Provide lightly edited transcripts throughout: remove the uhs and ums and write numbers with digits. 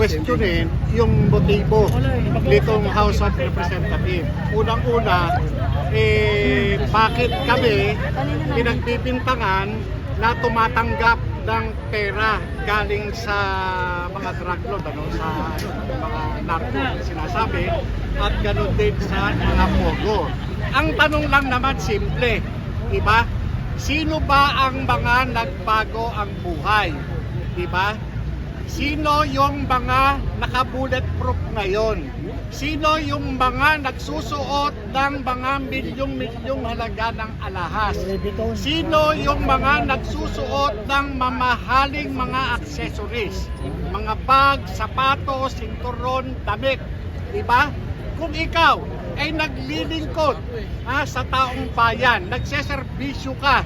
questionin yung motibo nitong House of Representatives. Unang-una, bakit kami pinagpipintangan na tumatanggap ng pera galing sa mga drug lord, sa mga narco sinasabi, at ganoon din sa mga pogo. Ang tanong lang naman simple, diba? Sino ba ang mga nagbago ang buhay? Diba? Sino yung mga naka-bulletproof ngayon? Sino yung mga nagsusuot ng mga milyong-milyong halaga ng alahas? Sino yung mga nagsusuot ng mamahaling mga accessories? Mga bag, sapatos, sinturon, damit. Diba? Kung ikaw ay naglilingkod sa taong bayan, nagseserbisyo ka,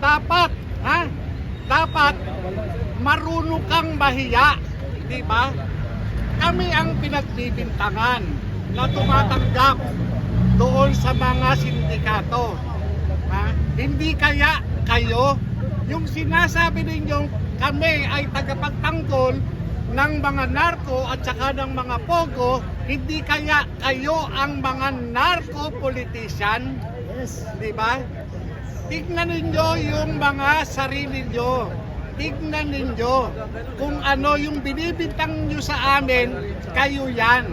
dapat marunong kang mahiya, di ba? Kami ang pinagbibintangan na tumatanggap doon sa mga sindikato. Hindi kaya kayo, yung sinasabi ninyong kami ay tagapagtanggol ng mga narko at saka ng mga pogo, hindi kaya kayo ang mga narco-politician? Yes. Diba? Tignan ninyo yung mga sarili nyo. Tignan ninyo kung ano yung binibintang nyo sa amin, kayo yan.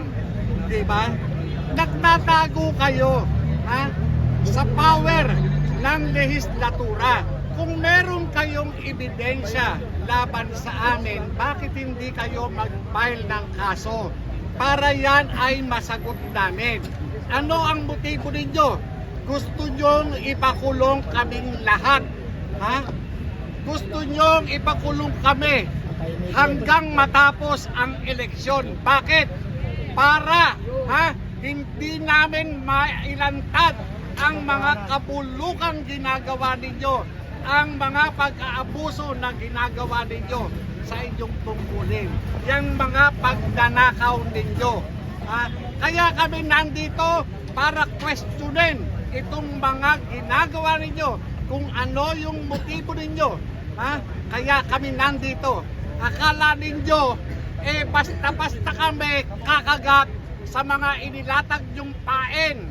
Diba? Nagtatago kayo sa power ng lehislatura. Kung meron kayong ebidensya laban sa amin, bakit hindi kayo mag-file ng kaso? Para yan ay masagot namin. Ano ang motibo ninyo? Gusto nyong ipakulong kaming lahat. Gusto nyong ipakulong kami hanggang matapos ang eleksyon. Bakit? Para hindi namin mailantad ang mga kabulukang ginagawa ninyo, ang mga pag-aabuso na ginagawa ninyo sa inyong tungkulin, yung mga pagdanakaw ninyo. Kaya kami nandito para questionin itong mga ginagawa ninyo, kung ano yung motibo ninyo. Kaya kami nandito. Akala ninyo, basta-basta kami kakagat sa mga inilatag yung pain.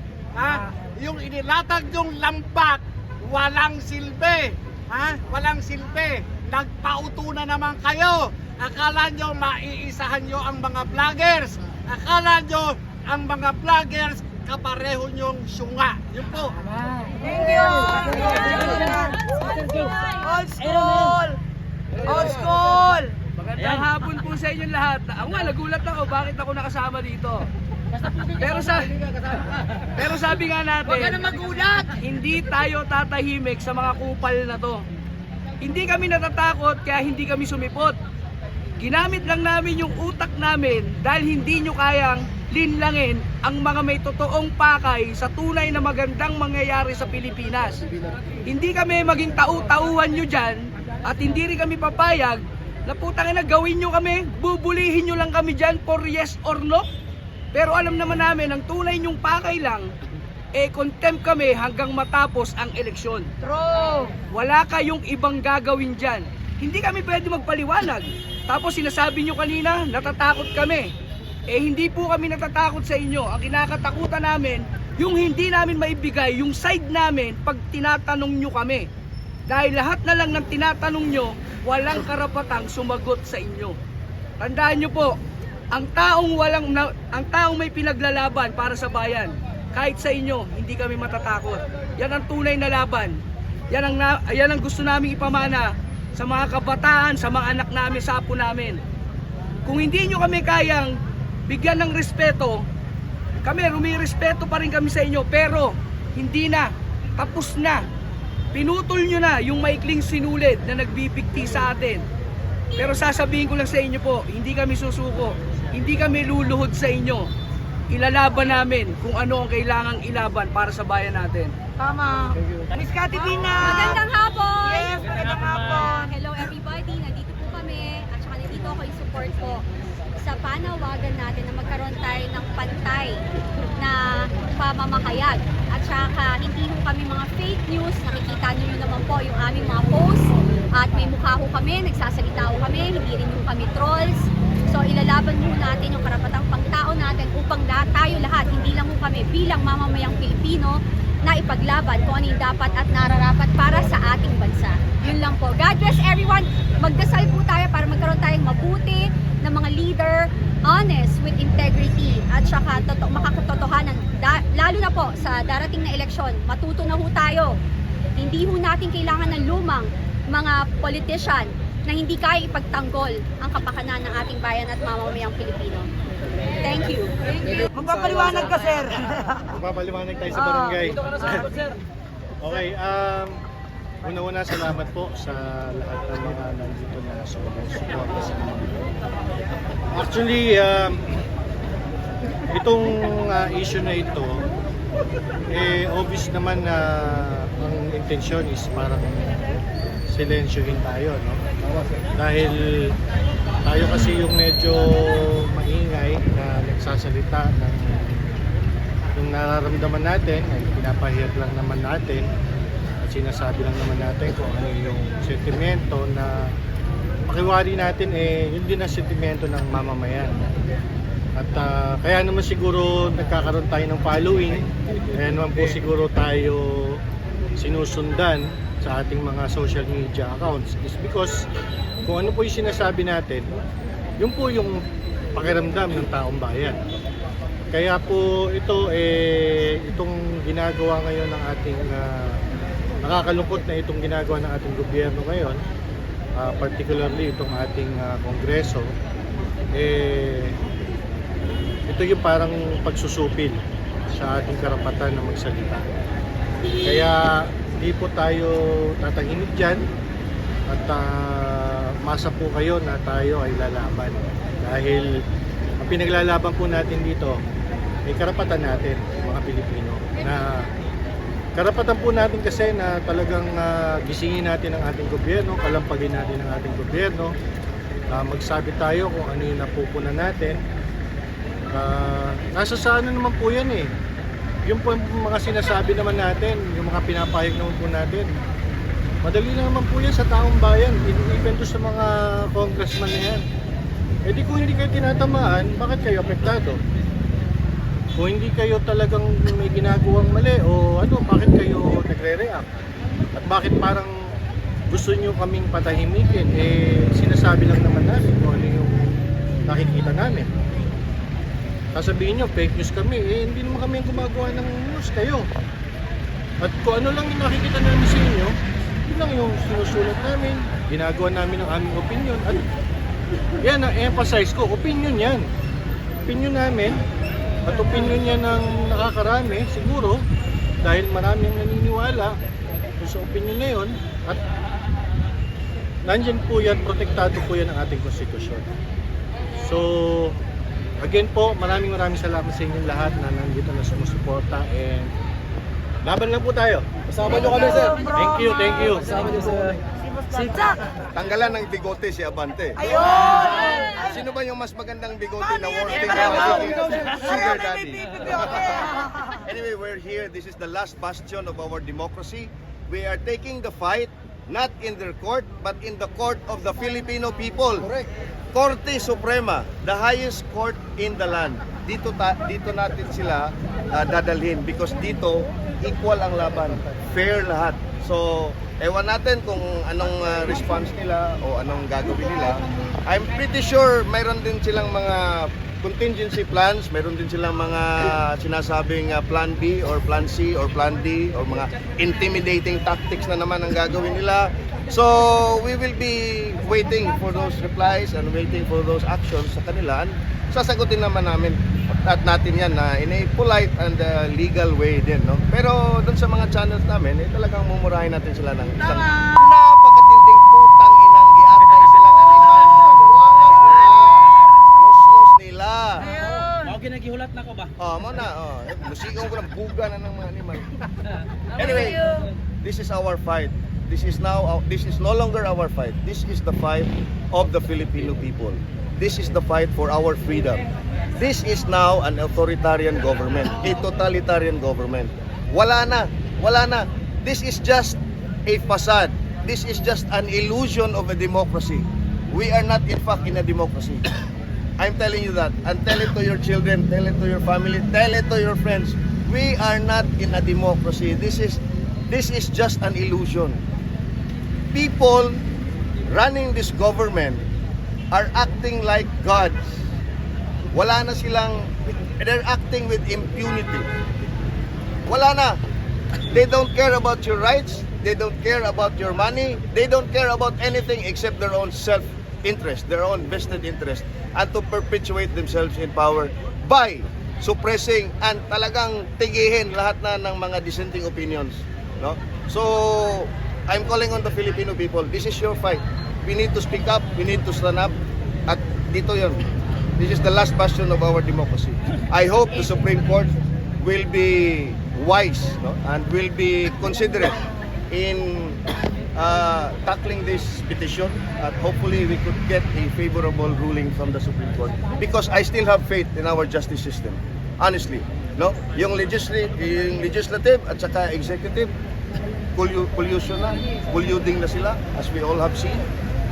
Yung inilatag yung lambat, walang silbi. Walang silbi. Nagpauto na naman kayo. Akala nyo maiisahan nyo ang mga vloggers. Akala nyo ang mga vloggers kapareho nyong syunga. Yun po. Thank you. Old school. Old school. Magandang hapon po sa inyo lahat. Ako nga, nagulat ako bakit ako nakasama dito. Pero sabi nga natin, Huwag ka na magulat. hindi tayo tatahimik sa mga kupal na to. Hindi kami natatakot kaya hindi kami sumipot. Ginamit lang namin yung utak namin dahil hindi nyo kayang linlangin ang mga may totoong pakay sa tunay na magandang mangyayari sa Pilipinas. Hindi kami maging tau-tauhan nyo dyan at hindi rin kami papayag na putang ina gawin nyo kami, bubulihin nyo lang kami dyan for yes or no. Pero alam naman namin, ang tunay nyong pakay lang, contempt kami hanggang matapos ang eleksyon. True. Wala kayong ibang gagawin dyan. Hindi kami pwede magpaliwanag. Tapos sinasabi nyo kanina, natatakot kami. Hindi po kami natatakot sa inyo. Ang kinakatakutan namin, yung hindi namin maibigay, yung side namin, pag tinatanong nyo kami. Dahil lahat na lang ng tinatanong nyo, walang karapatang sumagot sa inyo. Tandaan nyo po, ang taong may pinaglalaban para sa bayan, kahit sa inyo, hindi kami matatakot. Yan ang tunay na laban. Yan ang gusto namin ipamana sa mga kabataan, sa mga anak namin, sa apo namin. Kung hindi nyo kami kayang bigyan ng respeto, kami, rumirespeto pa rin kami sa inyo, pero hindi na, tapos na. Pinutol nyo na yung maikling sinulid na nagbibigti sa atin. Pero sasabihin ko lang sa inyo po, hindi kami susuko, hindi kami luluhod sa inyo. Ilalaban namin kung ano ang kailangang ilaban para sa bayan natin. Tama. Miss Kativina. Magandang hapon! Yes, magandang hapon. Hello everybody, nandito po kami at saka nandito ako yung support po sa panawagan natin na magkaroon tayo ng pantay na pamamakayag. At saka hindi po kami mga fake news, nakikita niyo naman po yung aming mga posts at may mukha ho kami, nagsasalita ho kami, hindi rin po kami trolls. So ilalaban ipaglaban mo natin yung karapatang pangtao natin upang tayo lahat, hindi lang mo kami bilang mamamayang Pilipino, na ipaglaban kung ano yung dapat at nararapat para sa ating bansa. Yun lang po. God bless everyone. Magdasal po tayo para magkaroon tayong mabuti na mga leader, honest with integrity at saka makakatotohanan. Lalo na po sa darating na eleksyon, matuto na ho tayo. Hindi ho natin kailangan ng lumang mga politician na hindi kaya ipagtanggol ang kapakanan ng ating bayan at mamamayang Pilipino. Thank you. Magpapaliwanag ka, sir. Magpapaliwanag tayo sa barangay. Okay, una-una salamat po sa lahat ng mga nandito na sumusuporta sa amin. Actually, itong issue na ito, obvious naman na ang intensyon is parang silensyohin tayo, no? Dahil tayo kasi yung medyo maingay na nagsasalita ng yung nararamdaman natin, ay pinapahirap lang naman natin at sinasabi lang naman natin kung ano yung sentimento na pakiwari natin, yun din ang sentimento ng mamamayan. At kaya naman siguro nagkakaroon tayo ng following, kaya naman po siguro tayo sinusundan sa ating mga social media accounts is because kung ano po yung sinasabi natin, yun po yung pakiramdam ng taong bayan. Kaya po ito, itong ginagawa ngayon ng ating nakakalungkot na itong ginagawa ng ating gobyerno ngayon, particularly itong ating kongreso, ito yung parang pagsusupil sa ating karapatan na magsalita. Kaya di po tayo tatahimik dyan at masa po kayo na tayo ay lalaban. Dahil ang pinaglalaban po natin dito ay karapatan natin, mga Pilipino. Na karapatan po natin kasi na talagang gisingin natin ang ating gobyerno, kalampagin natin ang ating gobyerno, magsabi tayo kung ano yung napupunan natin. Nasa sa ano naman po yan yung po mga sinasabi naman natin, yung mga pinapahayag naman po natin, madali lang naman po yan sa taong bayan, even to sa mga congressman na yan. Di kung hindi kayo tinatamaan, bakit kayo apektado? Kung hindi kayo talagang may ginagawang mali o ano, bakit kayo nagre-react? At bakit parang gusto nyo kaming patahimikin? Sinasabi lang naman namin kung ano yung nakikita namin. Sasabihin nyo, fake news kami, hindi naman kami yung gumagawa ng news, kayo. At kung ano lang yung nakikita namin sa inyo, yun lang yung sinusulat namin, ginagawa namin ang aming opinion. At yan, na-emphasize ko, opinion yan. Opinion namin, at opinion yan ng nakakarami, siguro, dahil maraming naniniwala sa opinion na yun, at nandyan po yan, protektado po yan ang ating konstitusyon. So, again po, maraming salamat sa inyong lahat na nandito na sumusuporta, and laban lang po tayo. Kasama nyo kami, sir. Thank you. Kasama nyo, sir. Sitak! Tanggalan ng bigote si Abante. Ayun! Sino ba yung mas magandang bigote na Paano yan? working Sugar Daddy? Anyway, we're here. This is the last bastion of our democracy. We are taking the fight not in their court, but in the court of the Filipino people. Correct. Korte Suprema, the highest court in the land. Dito natin sila dadalhin because dito equal ang laban, fair lahat. So, ewan natin kung anong response nila o anong gagawin nila. I'm pretty sure mayroon din silang mga contingency plans, mayroon din silang mga sinasabing plan B or plan C or plan D or mga intimidating tactics na naman ang gagawin nila. So, we will be waiting for those replies and waiting for those actions sa kanila. And sasagutin naman namin at natin yan na in a polite and legal way din, no? Pero doon sa mga channels namin, talagang mumurahin natin sila ng isang napakatinding putang inang giatay silang animal. Los nila. Ginagihulat na ko ba? Mo na. Musigaw ko ng buga na ng mga animal. Anyway, this is our fight. This is no longer our fight. This is the fight of the Filipino people. This is the fight for our freedom. This is now an authoritarian government, a totalitarian government. Wala na. This is just a facade. This is just an illusion of a democracy. We are not in fact in a democracy. I'm telling you that. And tell it to your children, tell it to your family, tell it to your friends. We are not in a democracy. This is just an illusion. People running this government are acting like gods. Wala na silang, they're acting with impunity. Wala na. They don't care about your rights. They don't care about your money. They don't care about anything except their own self-interest, their own vested interest, and to perpetuate themselves in power by suppressing and talagang tigihin lahat na ng mga dissenting opinions. No? So, I'm calling on the Filipino people. This is your fight. We need to speak up. We need to stand up. At dito yun. This is the last bastion of our democracy. I hope the Supreme Court will be wise, no? And will be considerate in tackling this petition, and hopefully we could get a favorable ruling from the Supreme Court, because I still have faith in our justice system, honestly, no? Yung legislative at saka executive, colluding na sila, as we all have seen.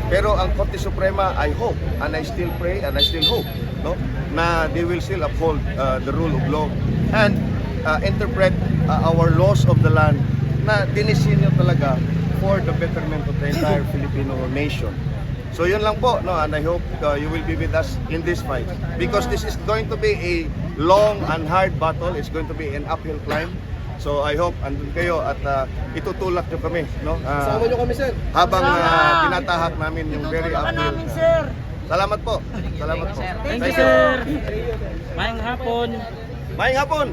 Pero ang Korte Suprema, I hope, and I still pray, and I still hope, no, na they will still uphold the rule of law and interpret our laws of the land na dinisenyo talaga for the betterment of the entire Filipino nation. So yun lang po, no, and I hope you will be with us in this fight, because this is going to be a long and hard battle. It's going to be an uphill climb. So I hope andun kayo at itutulak nyo kami, no? Kasama nyo kami, sir. Habang tinatahak namin yung very uphill. Salamat po. Salamat po. Thank you, sir. Mayang hapon. Mayang hapon.